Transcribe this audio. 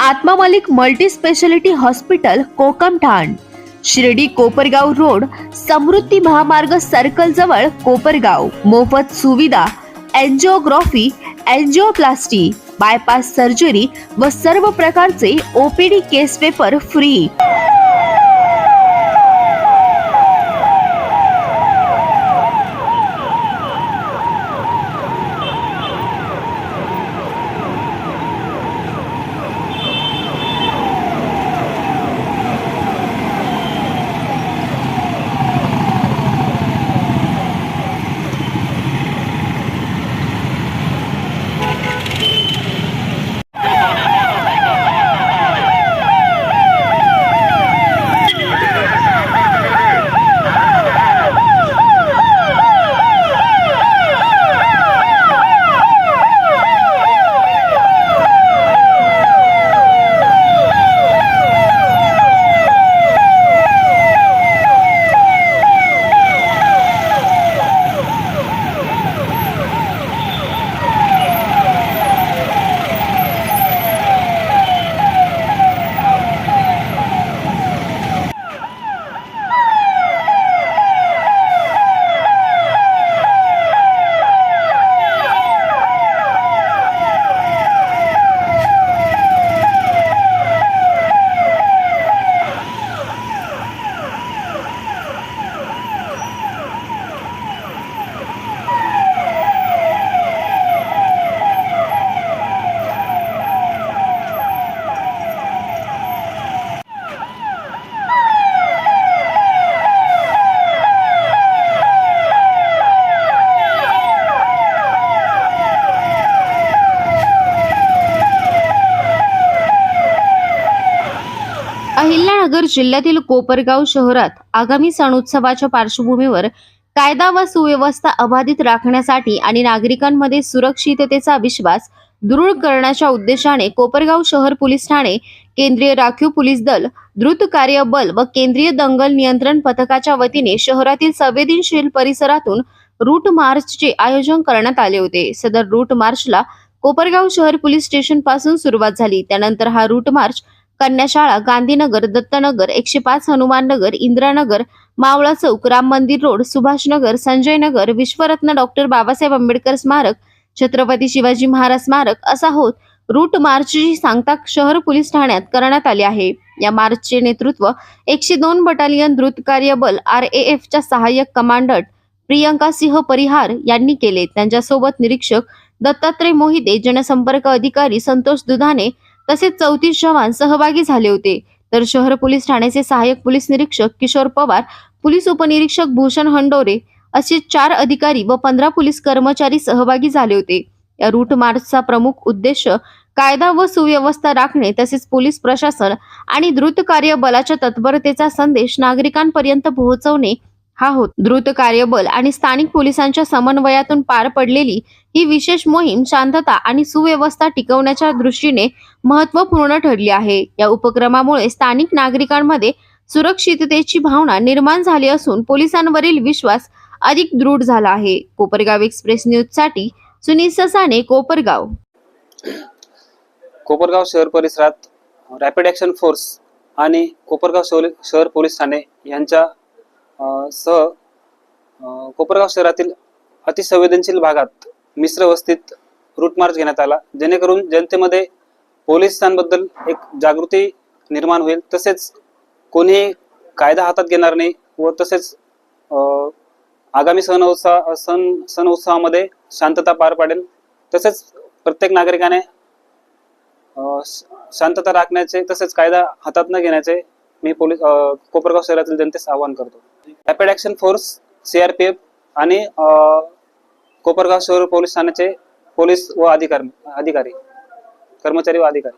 आत्मा Malik multi speciality hospital Kokamthan, Shirdi Kopargaon road, Samruddhi Mahamarg circle जवळ कोपरगाव। मोफत सुविधा एंजिओग्राफी, एंजिओप्लास्टी, बायपास सर्जरी व सर्व प्रकारचे ओपीडी केस पेपर फ्री। अहिल्यानगर जिल्ह्यातील कोपरगाव शहरात आगामी सण उत्सवाच्या पार्श्वभूमीवर कायदा व सुव्यवस्था अबाधित राखण्यासाठी आणि नागरिकांमध्ये सुरक्षिततेचा विश्वास दृढ करण्याच्या उद्देशाने कोपरगाव शहर पोलीस ठाणे, केंद्रीय राखीव पोलीस दल, द्रुत कार्य बल व केंद्रीय दंगल नियंत्रण पथकाच्या वतीने शहरातील संवेदनशील परिसरातून रूट मार्चचे आयोजन करण्यात आले होते। सदर रूट मार्चला कोपरगाव शहर पोलीस स्टेशन पासून सुरुवात झाली। त्यानंतर हा रूट मार्च कन्याशाळा, गांधीनगर, दत्तनगर, 105 हनुमाननगर, इंदिरानगर, मावळा चौक, राम मंदिर रोड, सुभाषनगर, संजय नगर, विश्वरत्न डॉक्टर बाबासाहेब आंबेडकर स्मारक, छत्रपती शिवाजी महाराज स्मारक असा होत रूट मार्चची सांगता शहर पोलीस ठाण्यात करण्यात आली आहे। या मार्चचे नेतृत्व 102 बटालियन द्रुत कार्य बल RAF च्या सहाय्यक कमांडंट प्रियंका सिंह परिहार यांनी केले। त्यांच्यासोबत निरीक्षक दत्तात्रय मोहिते, जनसंपर्क अधिकारी संतोष दुधाने तसेच 34 जवान सहभागी झाले होते। तर शहर पोलीस ठाण्याचे सहाय्यक पोलीस निरीक्षक किशोर पवार, पोलीस उपनिरीक्षक भूषण हंडोरे असे 4 अधिकारी व 15 पोलीस कर्मचारी सहभागी झाले होते। या रूट मार्चचा प्रमुख उद्देश कायदा व सुव्यवस्था राखणे तसेच पोलीस प्रशासन आणि द्रुत कार्य बलाच्या तत्परतेचा संदेश नागरिकांपर्यंत पोहोचवणे हा होता। द्रुत कार्यबल आणि स्थानिक पोलिसांच्या समन्वयातून पार पडलेली ही विशेष मोहीम शांतता आणि सुव्यवस्था टिकवण्याच्या दृष्टीने महत्त्वपूर्ण ठरली आहे। या उपक्रमामुळे स्थानिक नागरिकांमध्ये सुरक्षिततेची भावना निर्माण झाली असून पोलिसांवरील विश्वास अधिक दृढ झाला आहे। कोपरगाव एक्सप्रेस न्यूज साठी सुनील ससाने, कोपरगाव। कोपरगाव शहर परिसरात रॅपिड ऍक्शन फोर्स आणि कोपरगाव शहर पोलीस ठाणे यांच्या सह कोपरगाव शहरातील अतिसंवेदनशील भागात मिश्र वस्तीत रूट मार्च घेण्यात आला, जेणेकरून जनतेमध्ये पोलिसांबद्दल एक जागृती निर्माण होईल, तसेच कोणी कायदा हातात घेणार नाही व तसेच आगामी सण उत्सवामध्ये शांतता पार पाडेल। तसेच प्रत्येक नागरिकाने शांतता राखण्याचे तसेच कायदा हातात न घेण्याचे मी कोपरगाव शहरातील जनतेस आवाहन करतो। रॅपिड ऍक्शन फोर्स, CRPF आणि कोपरगाव शहर पोलीस ठाण्याचे पोलीस व अधिकारी, कर्मचारी व अधिकारी